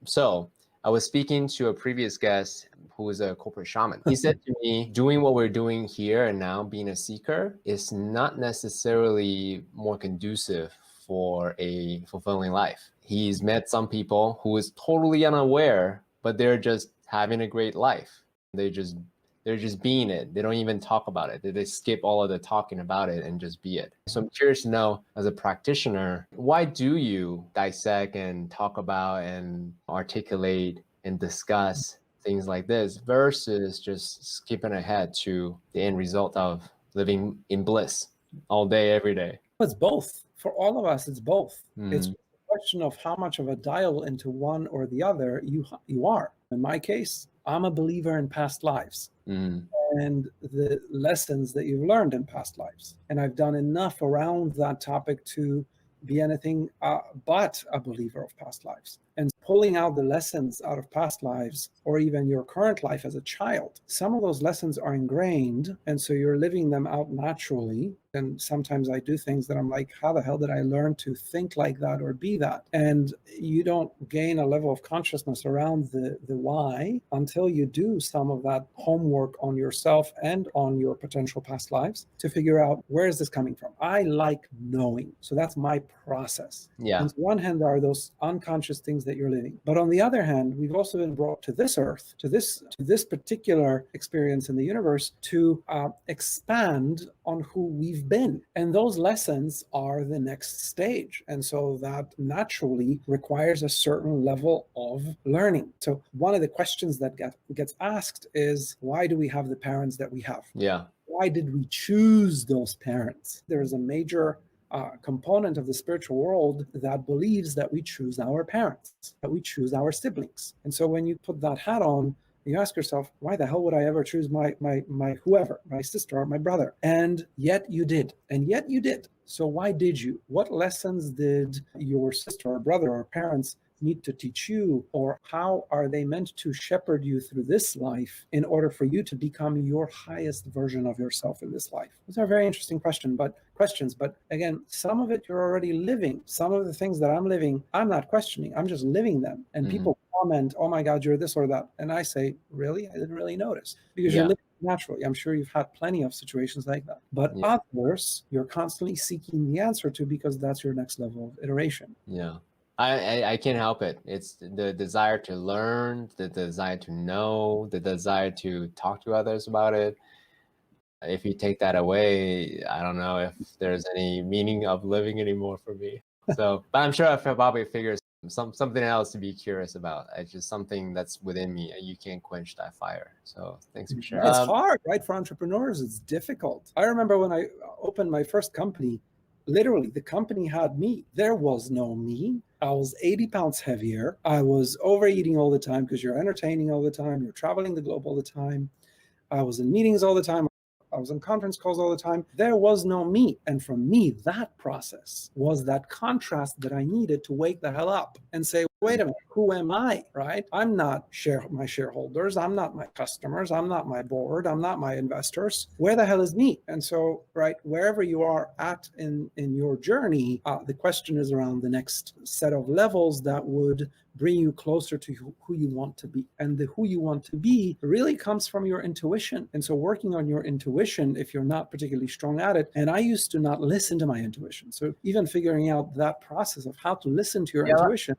So I was speaking to a previous guest who was a corporate shaman. He said to me, doing what we're doing here and now, being a seeker, is not necessarily more conducive for a fulfilling life. He's met some people who is totally unaware, but they're just having a great life. They're just being it. They don't even talk about it. They skip all of the talking about it and just be it. So I'm curious to know, as a practitioner, why do you dissect and talk about and articulate and discuss things like this versus just skipping ahead to the end result of living in bliss all day, every day? It's both. For all of us, it's both. It's a question of how much of a dial into one or the other you are. In my case, I'm a believer in past lives and the lessons that you've learned in past lives. And I've done enough around that topic to be anything but a believer of past lives. And pulling out the lessons out of past lives, or even your current life as a child, some of those lessons are ingrained, and so you're living them out naturally. And sometimes I do things that I'm like, how the hell did I learn to think like that or be that? And you don't gain a level of consciousness around the why until you do some of that homework on yourself and on your potential past lives to figure out, where is this coming from? I like knowing. So that's my process. Yeah. On one hand, there are those unconscious things that you're living. But on the other hand, we've also been brought to this earth, to this particular experience in the universe, to expand on who we've been. And those lessons are the next stage. And so that naturally requires a certain level of learning. So one of the questions that gets asked is, why do we have the parents that we have? Yeah. Why did we choose those parents? There's a major component of the spiritual world that believes that we choose our parents, that we choose our siblings. And so when you put that hat on, you ask yourself, why the hell would I ever choose my whoever, my sister or my brother? And yet you did. And yet you did. So why did you? What lessons did your sister or brother or parents need to teach you, or how are they meant to shepherd you through this life in order for you to become your highest version of yourself in this life? Those are very interesting questions, but again, some of it you're already living. Some of the things that I'm living, I'm not questioning, I'm just living them. And people comment, oh my God, you're this or that. And I say, really? I didn't really notice, because you're living naturally. I'm sure you've had plenty of situations like that. But others, you're constantly seeking the answer to, because that's your next level of iteration. Yeah. I can't help it. It's the desire to learn, the desire to know, the desire to talk to others about it. If you take that away, I don't know if there's any meaning of living anymore for me. So, but I'm sure I probably figure something else to be curious about. It's just something that's within me, and you can't quench that fire. So thanks for sharing. It's hard, right? For entrepreneurs, it's difficult. I remember when I opened my first company, literally the company had me. There was no me. I was 80 pounds heavier. I was overeating all the time, because you're entertaining all the time. You're traveling the globe all the time. I was in meetings all the time. I was on conference calls all the time. There was no me. And for me, that process was that contrast that I needed to wake the hell up and say, wait a minute, who am I, right? I'm not my shareholders. I'm not my customers. I'm not my board. I'm not my investors. Where the hell is me? And so, right, wherever you are at in your journey, the question is around the next set of levels that would bring you closer to who you want to be. And the who you want to be really comes from your intuition. And so working on your intuition, if you're not particularly strong at it, and I used to not listen to my intuition. So even figuring out that process of how to listen to your intuition